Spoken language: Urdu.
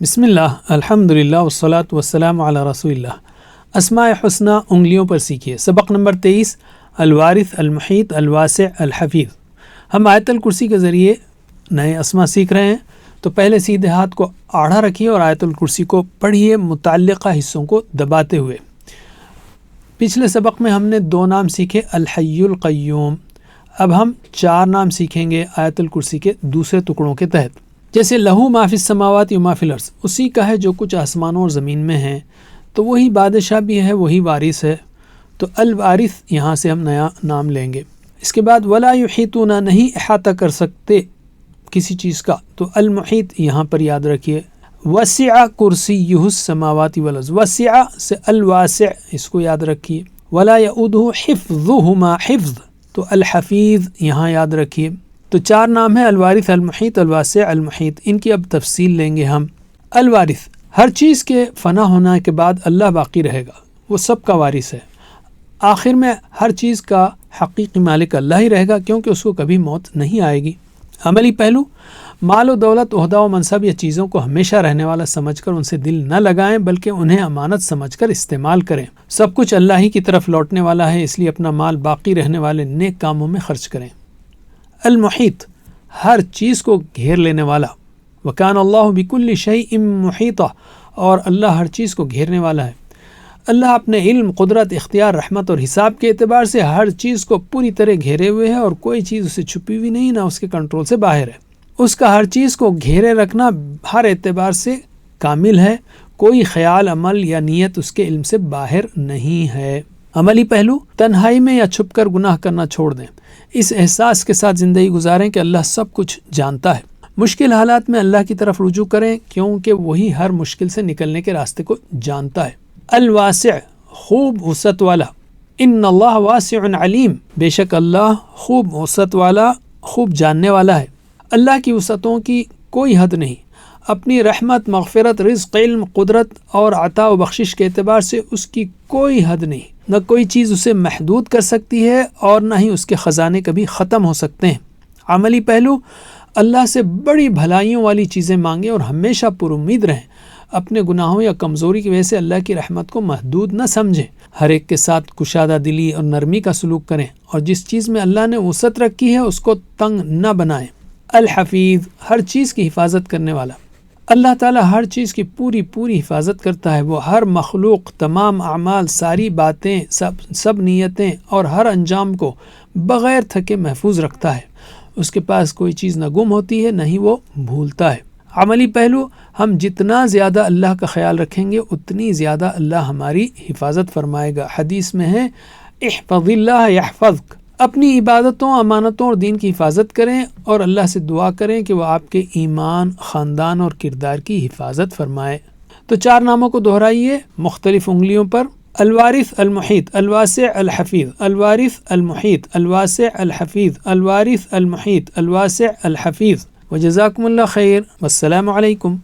بسم اللہ، الحمدللہ والصلاۃ والسلام علی رسول اللہ۔ اسماء حسنہ انگلیوں پر سیکھیے۔ سبق نمبر 23، الوارث، المحیط، الواسع، الحفیظ۔ ہم آیت الکرسی کے ذریعے نئے اسماء سیکھ رہے ہیں، تو پہلے سیدھے ہاتھ کو آڑھا رکھیے اور آیت الکرسی کو پڑھیے متعلقہ حصوں کو دباتے ہوئے۔ پچھلے سبق میں ہم نے 2 نام سیکھے، الحی القیوم۔ اب ہم 4 نام سیکھیں گے آیت الکرسی کے دوسرے ٹکڑوں کے تحت۔ جیسے لہو ما فی السماوات و ما فی الارض، اسی کا ہے جو کچھ آسمانوں اور زمین میں ہیں، تو وہی بادشاہ بھی ہے، وہی وارث ہے، تو الوارث یہاں سے ہم نیا نام لیں گے۔ اس کے بعد ولا یحیطون، نہیں احاطہ کر سکتے کسی چیز کا، تو المحیط یہاں پر یاد رکھیے۔ وسع کرسیہ السماوات والارض، وسع سے الواسع، اس کو یاد رکھیے۔ ولا یؤودہ حفظہما، حفظ تو الحفیظ یہاں یاد رکھیے۔ تو 4 نام ہیں، الوارث، المحیط، الواسع، المحیط۔ ان کی اب تفصیل لیں گے ہم۔ الوارث، ہر چیز کے فنا ہونے کے بعد اللہ باقی رہے گا، وہ سب کا وارث ہے۔ آخر میں ہر چیز کا حقیقی مالک اللہ ہی رہے گا، کیونکہ اس کو کبھی موت نہیں آئے گی۔ عملی پہلو، مال و دولت، عہدہ و منصب یا چیزوں کو ہمیشہ رہنے والا سمجھ کر ان سے دل نہ لگائیں، بلکہ انہیں امانت سمجھ کر استعمال کریں۔ سب کچھ اللہ ہی کی طرف لوٹنے والا ہے، اس لیے اپنا مال باقی رہنے والے نیک کاموں میں خرچ کریں۔ المحیط، ہر چیز کو گھیر لینے والا۔ وکان اللہ بکل شیء محیطا، اور اللہ ہر چیز کو گھیرنے والا ہے۔ اللہ اپنے علم، قدرت، اختیار، رحمت اور حساب کے اعتبار سے ہر چیز کو پوری طرح گھیرے ہوئے ہے، اور کوئی چیز اسے چھپی ہوئی نہیں، نہ اس کے کنٹرول سے باہر ہے۔ اس کا ہر چیز کو گھیرے رکھنا ہر اعتبار سے کامل ہے، کوئی خیال، عمل یا نیت اس کے علم سے باہر نہیں ہے۔ عملی پہلو، تنہائی میں یا چھپ کر گناہ کرنا چھوڑ دیں، اس احساس کے ساتھ زندگی گزاریں کہ اللہ سب کچھ جانتا ہے۔ مشکل حالات میں اللہ کی طرف رجوع کریں، کیونکہ وہی ہر مشکل سے نکلنے کے راستے کو جانتا ہے۔ الواسع، خوب وسعت والا۔ ان اللہ واسع علیم، بے شک اللہ خوب وسعت والا، خوب جاننے والا ہے۔ اللہ کی وسعتوں کی کوئی حد نہیں، اپنی رحمت، مغفرت، رزق، علم، قدرت اور عطا و بخشش کے اعتبار سے اس کی کوئی حد نہیں، نہ کوئی چیز اسے محدود کر سکتی ہے، اور نہ ہی اس کے خزانے کبھی ختم ہو سکتے ہیں۔ عملی پہلو، اللہ سے بڑی بھلائیوں والی چیزیں مانگیں اور ہمیشہ پر امید رہیں۔ اپنے گناہوں یا کمزوری کی وجہ سے اللہ کی رحمت کو محدود نہ سمجھیں۔ ہر ایک کے ساتھ کشادہ دلی اور نرمی کا سلوک کریں، اور جس چیز میں اللہ نے وسعت رکھی ہے اس کو تنگ نہ بنائیں۔ الحفیظ، ہر چیز کی حفاظت کرنے والا۔ اللہ تعالیٰ ہر چیز کی پوری حفاظت کرتا ہے، وہ ہر مخلوق، تمام اعمال، ساری باتیں، سب نیتیں اور ہر انجام کو بغیر تھکے محفوظ رکھتا ہے۔ اس کے پاس کوئی چیز نہ گم ہوتی ہے، نہ ہی وہ بھولتا ہے۔ عملی پہلو، ہم جتنا زیادہ اللہ کا خیال رکھیں گے اتنی زیادہ اللہ ہماری حفاظت فرمائے گا۔ حدیث میں ہے احفظ اللہ یحفظک، اپنی عبادتوں، امانتوں اور دین کی حفاظت کریں، اور اللہ سے دعا کریں کہ وہ آپ کے ایمان، خاندان اور کردار کی حفاظت فرمائے۔ تو 4 ناموں کو دہرائیے مختلف انگلیوں پر۔ الوارث، المحیط، الواسع، الحفیظ۔ الوارث، المحیط، الواسع، الحفیظ۔ الوارث، المحیط، الواسع، الحفیظ۔ وجزاکم اللہ خیر، والسلام علیکم۔